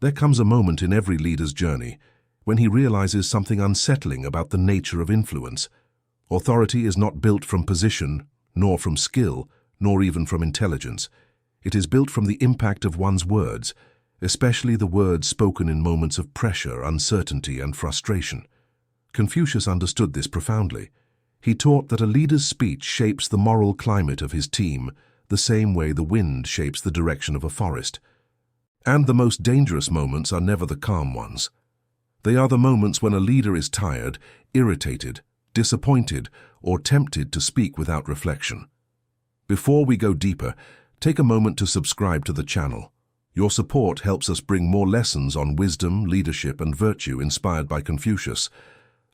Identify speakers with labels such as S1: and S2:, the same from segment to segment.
S1: There comes a moment in every leader's journey when he realizes something unsettling about the nature of influence. Authority is not built from position, nor from skill, nor even from intelligence. It is built from the impact of one's words, especially the words spoken in moments of pressure, uncertainty, and frustration. Confucius understood this profoundly. He taught that a leader's speech shapes the moral climate of his team, the same way the wind shapes the direction of a forest. And the most dangerous moments are never the calm ones. They are the moments when a leader is tired, irritated, disappointed, or tempted to speak without reflection. Before we go deeper, take a moment to subscribe to the channel. Your support helps us bring more lessons on wisdom, leadership, and virtue inspired by Confucius.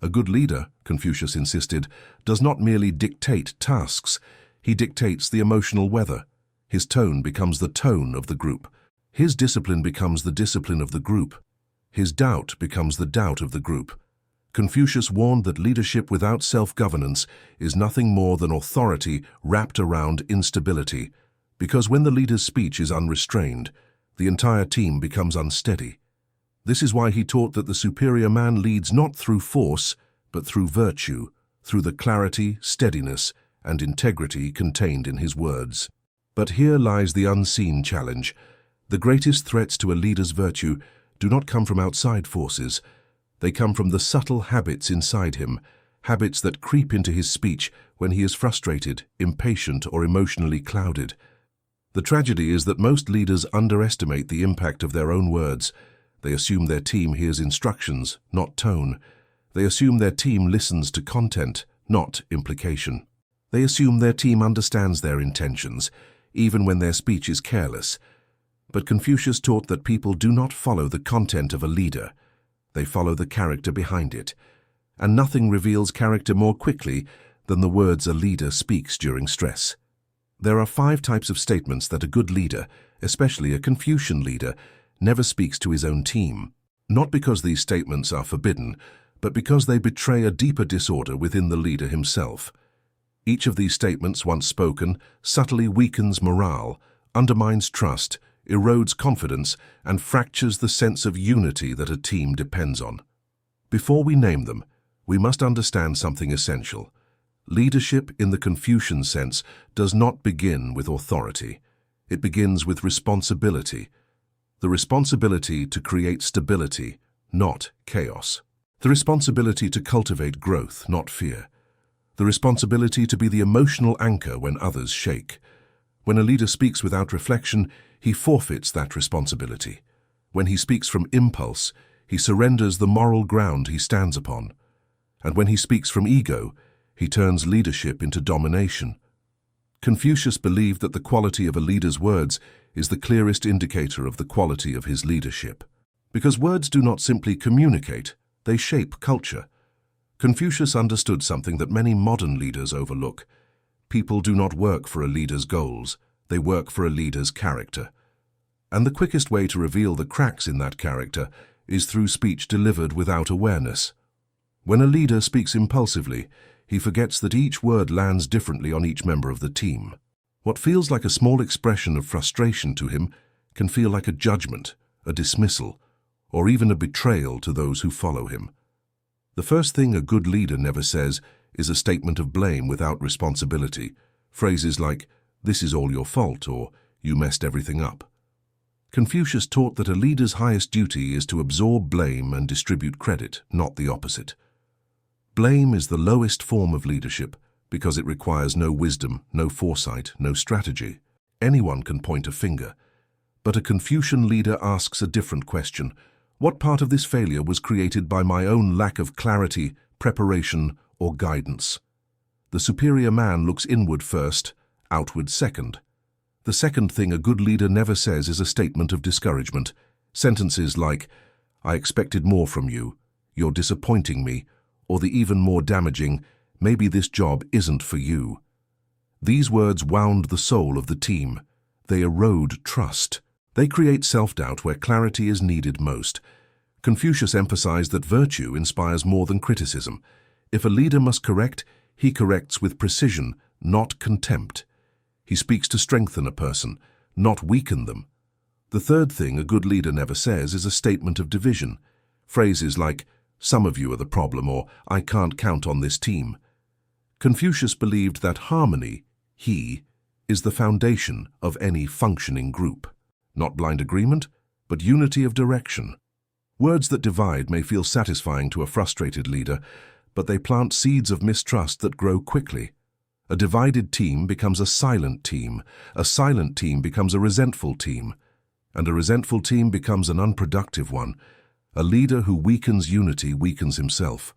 S1: A good leader, Confucius insisted, does not merely dictate tasks. He dictates the emotional weather. His tone becomes the tone of the group. His discipline becomes the discipline of the group. His doubt becomes the doubt of the group. Confucius warned that leadership without self-governance is nothing more than authority wrapped around instability, because when the leader's speech is unrestrained, the entire team becomes unsteady. This is why he taught that the superior man leads not through force, but through virtue, through the clarity, steadiness, and integrity contained in his words. But here lies the unseen challenge. The greatest threats to a leader's virtue do not come from outside forces. They come from the subtle habits inside him, habits that creep into his speech when he is frustrated, impatient, or emotionally clouded. The tragedy is that most leaders underestimate the impact of their own words. They assume their team hears instructions, not tone. They assume their team listens to content, not implication. They assume their team understands their intentions, even when their speech is careless. But Confucius taught that people do not follow the content of a leader. They follow the character behind it. And nothing reveals character more quickly than the words a leader speaks during stress. There are 5 types of statements that a good leader, especially a Confucian leader, never speaks to his own team. Not because these statements are forbidden, but because they betray a deeper disorder within the leader himself. Each of these statements, once spoken, subtly weakens morale, undermines trust, erodes confidence, and fractures the sense of unity that a team depends on. Before we name them, we must understand something essential. Leadership in the Confucian sense does not begin with authority. It begins with responsibility. The responsibility to create stability, not chaos. The responsibility to cultivate growth, not fear. The responsibility to be the emotional anchor when others shake. When a leader speaks without reflection, he forfeits that responsibility. When he speaks from impulse, he surrenders the moral ground he stands upon. And when he speaks from ego, he turns leadership into domination. Confucius believed that the quality of a leader's words is the clearest indicator of the quality of his leadership. Because words do not simply communicate, they shape culture. Confucius understood something that many modern leaders overlook. People do not work for a leader's goals, they work for a leader's character. And the quickest way to reveal the cracks in that character is through speech delivered without awareness. When a leader speaks impulsively, he forgets that each word lands differently on each member of the team. What feels like a small expression of frustration to him can feel like a judgment, a dismissal, or even a betrayal to those who follow him. The first thing a good leader never says is a statement of blame without responsibility. Phrases like, "This is all your fault," or "You messed everything up." Confucius taught that a leader's highest duty is to absorb blame and distribute credit, not the opposite. Blame is the lowest form of leadership because it requires no wisdom, no foresight, no strategy. Anyone can point a finger. But a Confucian leader asks a different question. What part of this failure was created by my own lack of clarity, preparation, or guidance? The superior man looks inward first, outward second. The second thing a good leader never says is a statement of discouragement. Sentences like, "I expected more from you," "You're disappointing me," or the even more damaging, "Maybe this job isn't for you." These words wound the soul of the team. They erode trust. They create self-doubt where clarity is needed most. Confucius emphasized that virtue inspires more than criticism. If a leader must correct, he corrects with precision, not contempt. He speaks to strengthen a person, not weaken them. The third thing a good leader never says is a statement of division. Phrases like, "Some of you are the problem," or "I can't count on this team." Confucius believed that harmony, is the foundation of any functioning group. Not blind agreement, but unity of direction. Words that divide may feel satisfying to a frustrated leader, but they plant seeds of mistrust that grow quickly. A divided team becomes a silent team becomes a resentful team, and a resentful team becomes an unproductive one. A leader who weakens unity weakens himself.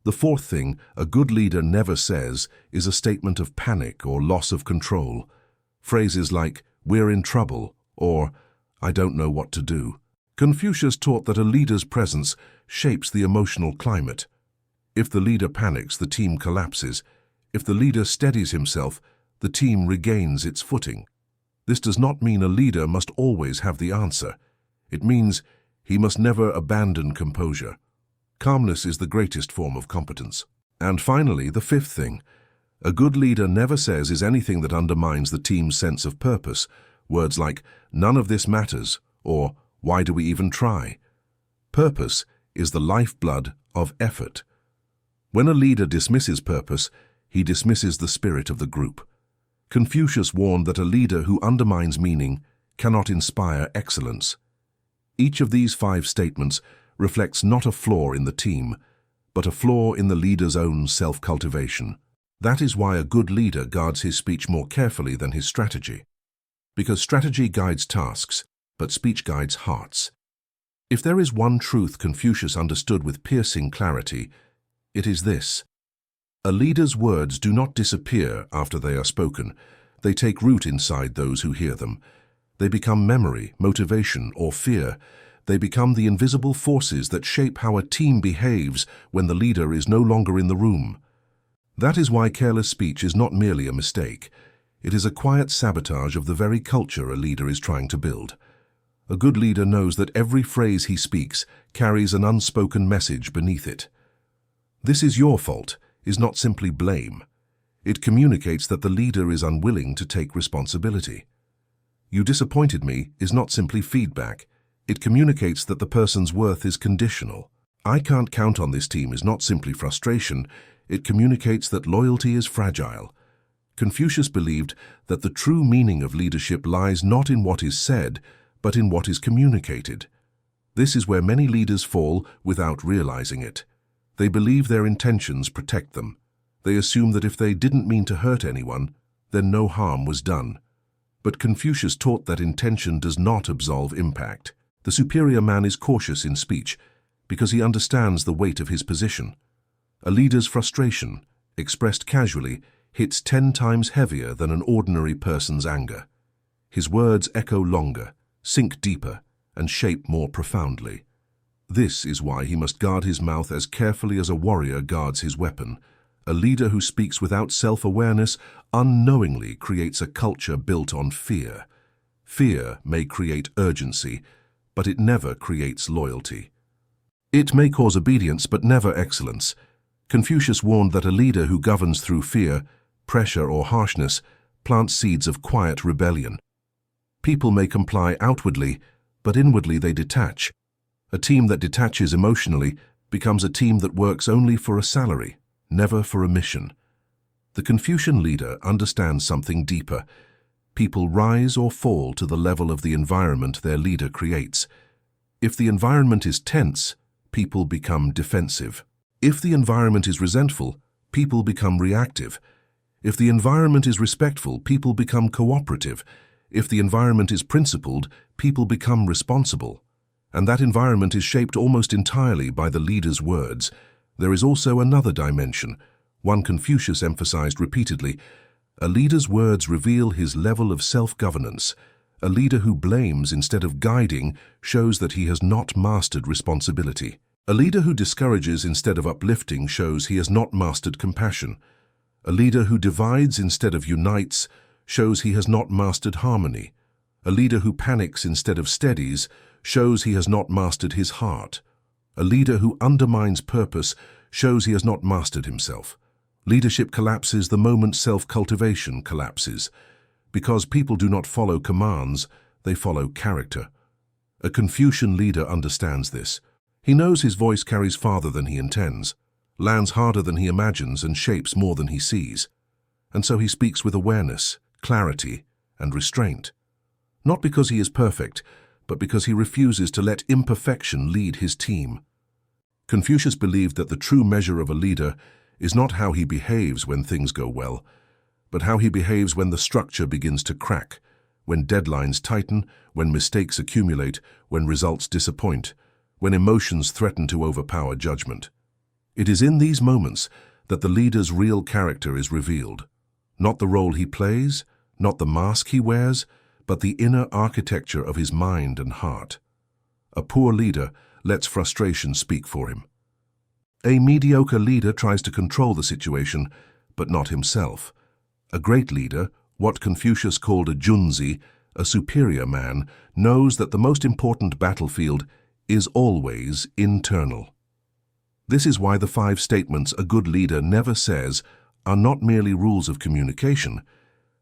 S1: The fourth thing a good leader never says is a statement of panic or loss of control. Phrases like, "We're in trouble," or "I don't know what to do." Confucius taught that a leader's presence shapes the emotional climate. If the leader panics, the team collapses. If the leader steadies himself, the team regains its footing. This does not mean a leader must always have the answer. It means he must never abandon composure. Calmness is the greatest form of competence. And finally, the fifth thing a good leader never says is anything that undermines the team's sense of purpose. Words like, "None of this matters," or "Why do we even try?" Purpose is the lifeblood of effort. When a leader dismisses purpose, he dismisses the spirit of the group. Confucius warned that a leader who undermines meaning cannot inspire excellence. Each of these 5 statements reflects not a flaw in the team, but a flaw in the leader's own self-cultivation. That is why a good leader guards his speech more carefully than his strategy. Because strategy guides tasks, but speech guides hearts. If there is one truth Confucius understood with piercing clarity, it is this. A leader's words do not disappear after they are spoken. They take root inside those who hear them. They become memory, motivation, or fear. They become the invisible forces that shape how a team behaves when the leader is no longer in the room. That is why careless speech is not merely a mistake. It is a quiet sabotage of the very culture a leader is trying to build. A good leader knows that every phrase he speaks carries an unspoken message beneath it. "This is your fault" is not simply blame. It communicates that the leader is unwilling to take responsibility. "You disappointed me" is not simply feedback. It communicates that the person's worth is conditional. "I can't count on this team" is not simply frustration. It communicates that loyalty is fragile. Confucius believed that the true meaning of leadership lies not in what is said, but in what is communicated. This is where many leaders fall without realizing it. They believe their intentions protect them. They assume that if they didn't mean to hurt anyone, then no harm was done. But Confucius taught that intention does not absolve impact. The superior man is cautious in speech because he understands the weight of his position. A leader's frustration, expressed casually, hits 10 times heavier than an ordinary person's anger. His words echo longer, sink deeper, and shape more profoundly. This is why he must guard his mouth as carefully as a warrior guards his weapon. A leader who speaks without self-awareness unknowingly creates a culture built on fear. Fear may create urgency, but it never creates loyalty. It may cause obedience, but never excellence. Confucius warned that a leader who governs through fear, pressure, or harshness plants seeds of quiet rebellion. People may comply outwardly, but inwardly they detach. A team that detaches emotionally becomes a team that works only for a salary, never for a mission. The Confucian leader understands something deeper. People rise or fall to the level of the environment their leader creates. If the environment is tense, people become defensive. If the environment is resentful, people become reactive. If the environment is respectful, people become cooperative. If the environment is principled, people become responsible. And that environment is shaped almost entirely by the leader's words. There is also another dimension, one Confucius emphasized repeatedly. A leader's words reveal his level of self-governance. A leader who blames instead of guiding shows that he has not mastered responsibility. A leader who discourages instead of uplifting shows he has not mastered compassion. A leader who divides instead of unites shows he has not mastered harmony. A leader who panics instead of steadies shows he has not mastered his heart. A leader who undermines purpose shows he has not mastered himself. Leadership collapses the moment self-cultivation collapses. Because people do not follow commands, they follow character. A Confucian leader understands this. He knows his voice carries farther than he intends, lands harder than he imagines, and shapes more than he sees. And so he speaks with awareness, clarity, and restraint. Not because he is perfect, but because he refuses to let imperfection lead his team. Confucius believed that the true measure of a leader is not how he behaves when things go well, but how he behaves when the structure begins to crack, when deadlines tighten, when mistakes accumulate, when results disappoint, when emotions threaten to overpower judgment. It is in these moments that the leader's real character is revealed. Not the role he plays, not the mask he wears, but the inner architecture of his mind and heart. A poor leader lets frustration speak for him. A mediocre leader tries to control the situation, but not himself. A great leader, what Confucius called a junzi, a superior man, knows that the most important battlefield is always internal. This is why the 5 statements a good leader never says are not merely rules of communication.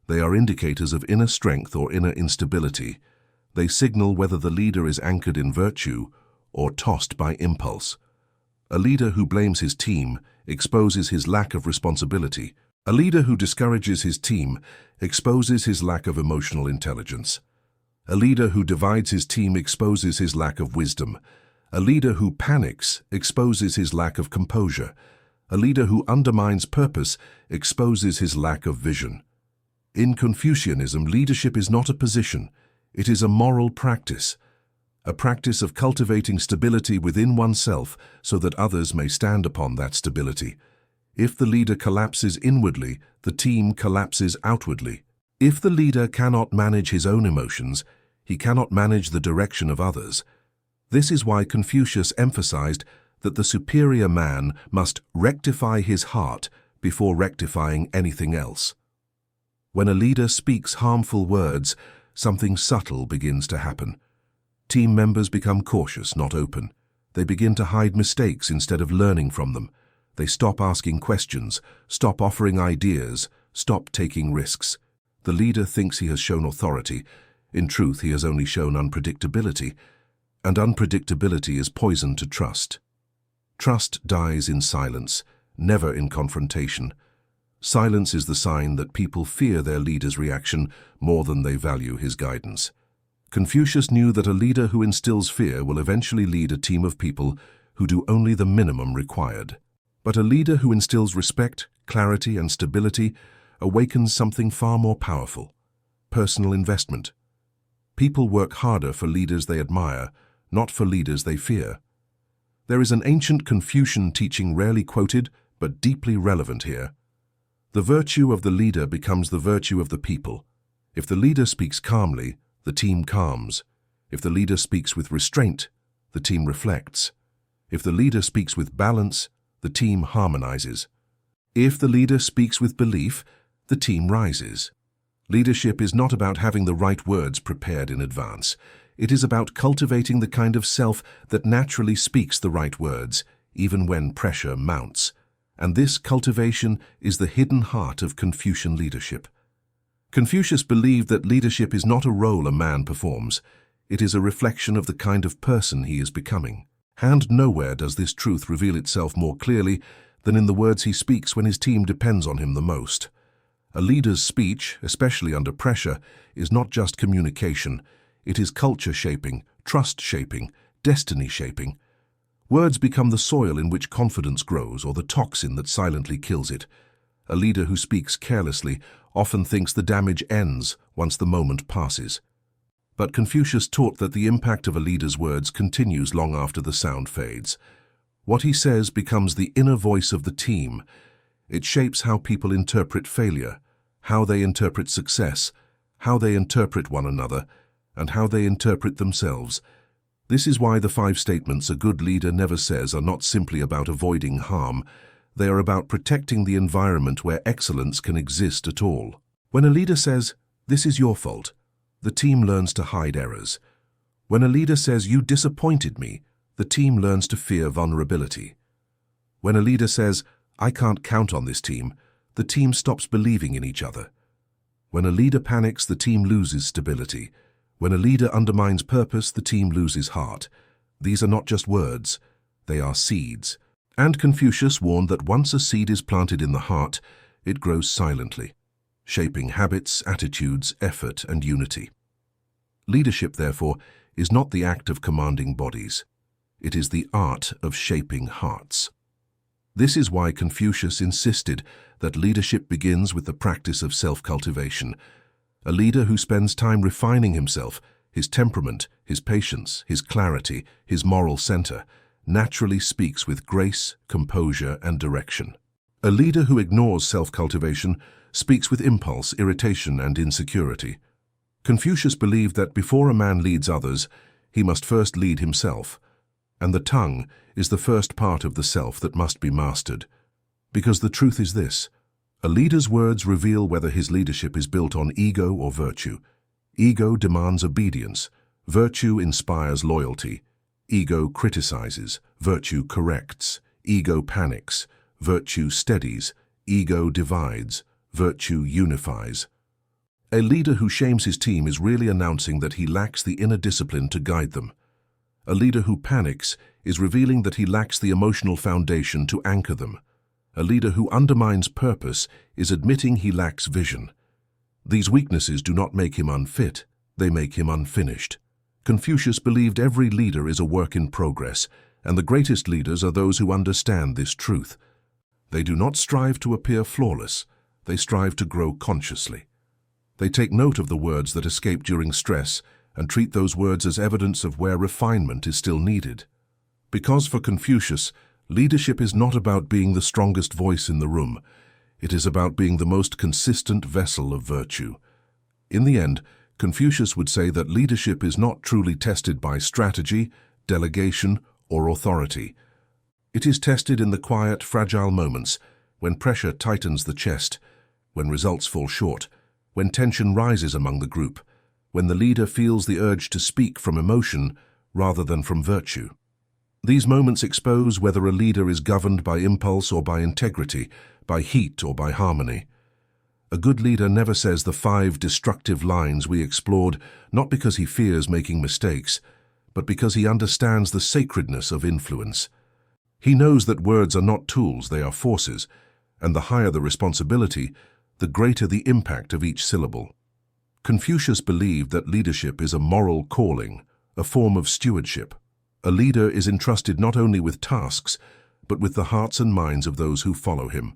S1: They are indicators of inner strength or inner instability. They signal whether the leader is anchored in virtue or tossed by impulse. A leader who blames his team exposes his lack of responsibility. A leader who discourages his team exposes his lack of emotional intelligence. A leader who divides his team exposes his lack of wisdom. A leader who panics exposes his lack of composure. A leader who undermines purpose exposes his lack of vision. In Confucianism, leadership is not a position. It is a moral practice. A practice of cultivating stability within oneself so that others may stand upon that stability. If the leader collapses inwardly, the team collapses outwardly. If the leader cannot manage his own emotions, he cannot manage the direction of others. This is why Confucius emphasized that the superior man must rectify his heart before rectifying anything else. When a leader speaks harmful words, something subtle begins to happen. Team members become cautious, not open. They begin to hide mistakes instead of learning from them. They stop asking questions, stop offering ideas, stop taking risks. The leader thinks he has shown authority. In truth, he has only shown unpredictability. And unpredictability is poison to trust. Trust dies in silence, never in confrontation. Silence is the sign that people fear their leader's reaction more than they value his guidance. Confucius knew that a leader who instills fear will eventually lead a team of people who do only the minimum required. But a leader who instills respect, clarity, and stability awakens something far more powerful: personal investment. People work harder for leaders they admire, not for leaders they fear. There is an ancient Confucian teaching rarely quoted, but deeply relevant here. The virtue of the leader becomes the virtue of the people. If the leader speaks calmly, the team calms. If the leader speaks with restraint, the team reflects. If the leader speaks with balance, the team harmonizes. If the leader speaks with belief, the team rises. Leadership is not about having the right words prepared in advance. It is about cultivating the kind of self that naturally speaks the right words, even when pressure mounts. And this cultivation is the hidden heart of Confucian leadership. Confucius believed that leadership is not a role a man performs. It is a reflection of the kind of person he is becoming. And nowhere does this truth reveal itself more clearly than in the words he speaks when his team depends on him the most. A leader's speech, especially under pressure, is not just communication. It is culture shaping, trust shaping, destiny shaping. Words become the soil in which confidence grows, or the toxin that silently kills it. A leader who speaks carelessly often thinks the damage ends once the moment passes. But Confucius taught that the impact of a leader's words continues long after the sound fades. What he says becomes the inner voice of the team. It shapes how people interpret failure, how they interpret success, how they interpret one another, and how they interpret themselves. This is why the 5 statements a good leader never says are not simply about avoiding harm. They are about protecting the environment where excellence can exist at all. When a leader says, "This is your fault," the team learns to hide errors. When a leader says, "You disappointed me," the team learns to fear vulnerability. When a leader says, "I can't count on this team," the team stops believing in each other. When a leader panics, the team loses stability. When a leader undermines purpose, the team loses heart. These are not just words, they are seeds. And Confucius warned that once a seed is planted in the heart, it grows silently, shaping habits, attitudes, effort, and unity. Leadership, therefore, is not the act of commanding bodies. It is the art of shaping hearts. This is why Confucius insisted that leadership begins with the practice of self-cultivation. A leader who spends time refining himself, his temperament, his patience, his clarity, his moral center, naturally speaks with grace, composure, and direction. A leader who ignores self-cultivation speaks with impulse, irritation, and insecurity. Confucius believed that before a man leads others, he must first lead himself, and the tongue is the first part of the self that must be mastered. Because the truth is this: a leader's words reveal whether his leadership is built on ego or virtue. Ego demands obedience. Virtue inspires loyalty. Ego criticizes. Virtue corrects. Ego panics. Virtue steadies. Ego divides. Virtue unifies. A leader who shames his team is really announcing that he lacks the inner discipline to guide them. A leader who panics is revealing that he lacks the emotional foundation to anchor them. A leader who undermines purpose is admitting he lacks vision. These weaknesses do not make him unfit, they make him unfinished. Confucius believed every leader is a work in progress, and the greatest leaders are those who understand this truth. They do not strive to appear flawless, they strive to grow consciously. They take note of the words that escape during stress and treat those words as evidence of where refinement is still needed. Because for Confucius, leadership is not about being the strongest voice in the room. It is about being the most consistent vessel of virtue. In the end, Confucius would say that leadership is not truly tested by strategy, delegation, or authority. It is tested in the quiet, fragile moments, when pressure tightens the chest, when results fall short, when tension rises among the group, when the leader feels the urge to speak from emotion rather than from virtue. These moments expose whether a leader is governed by impulse or by integrity, by heat or by harmony. A good leader never says the 5 destructive lines we explored, not because he fears making mistakes, but because he understands the sacredness of influence. He knows that words are not tools, they are forces, and the higher the responsibility, the greater the impact of each syllable. Confucius believed that leadership is a moral calling, a form of stewardship. A leader is entrusted not only with tasks, but with the hearts and minds of those who follow him.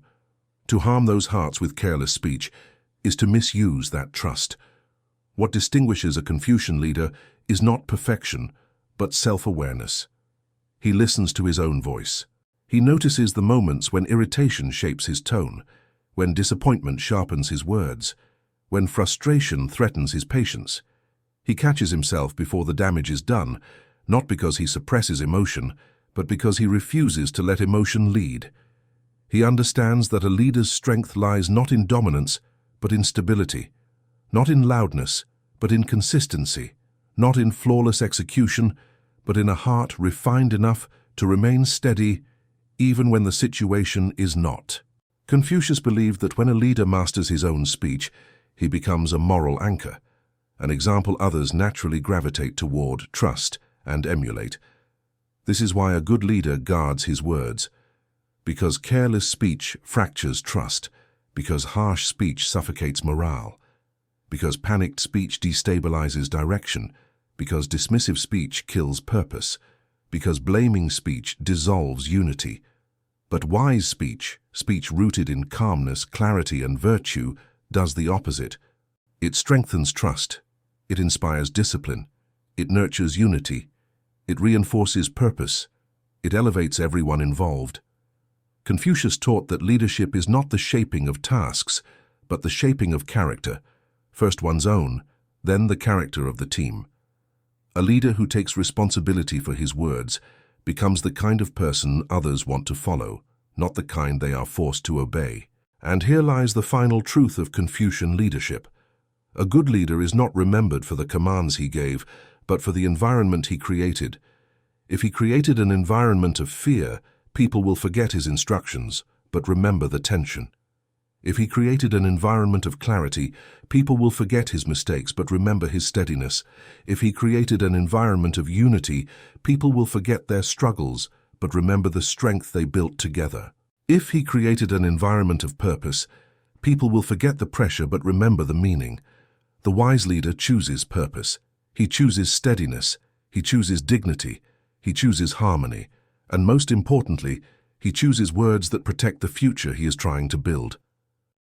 S1: To harm those hearts with careless speech is to misuse that trust. What distinguishes a Confucian leader is not perfection, but self-awareness. He listens to his own voice. He notices the moments when irritation shapes his tone, when disappointment sharpens his words, when frustration threatens his patience. He catches himself before the damage is done, not because he suppresses emotion, but because he refuses to let emotion lead. He understands that a leader's strength lies not in dominance, but in stability, not in loudness, but in consistency, not in flawless execution, but in a heart refined enough to remain steady even when the situation is not. Confucius believed that when a leader masters his own speech, he becomes a moral anchor, an example others naturally gravitate toward, trust, and emulate. This is why a good leader guards his words, because careless speech fractures trust, because harsh speech suffocates morale, because panicked speech destabilizes direction, because dismissive speech kills purpose, because blaming speech dissolves unity. But wise speech, speech rooted in calmness, clarity, and virtue, does the opposite. It strengthens trust. It inspires discipline. It nurtures unity. It reinforces purpose. It elevates everyone involved. Confucius taught that leadership is not the shaping of tasks, but the shaping of character, first one's own, then the character of the team. A leader who takes responsibility for his words becomes the kind of person others want to follow, not the kind they are forced to obey. And here lies the final truth of Confucian leadership. A good leader is not remembered for the commands he gave, but for the environment he created. If he created an environment of fear, people will forget his instructions, but remember the tension. If he created an environment of clarity, people will forget his mistakes but remember his steadiness. If he created an environment of unity, people will forget their struggles but remember the strength they built together. If he created an environment of purpose, people will forget the pressure but remember the meaning. The wise leader chooses purpose. He chooses steadiness. He chooses dignity. He chooses harmony. And most importantly, he chooses words that protect the future he is trying to build.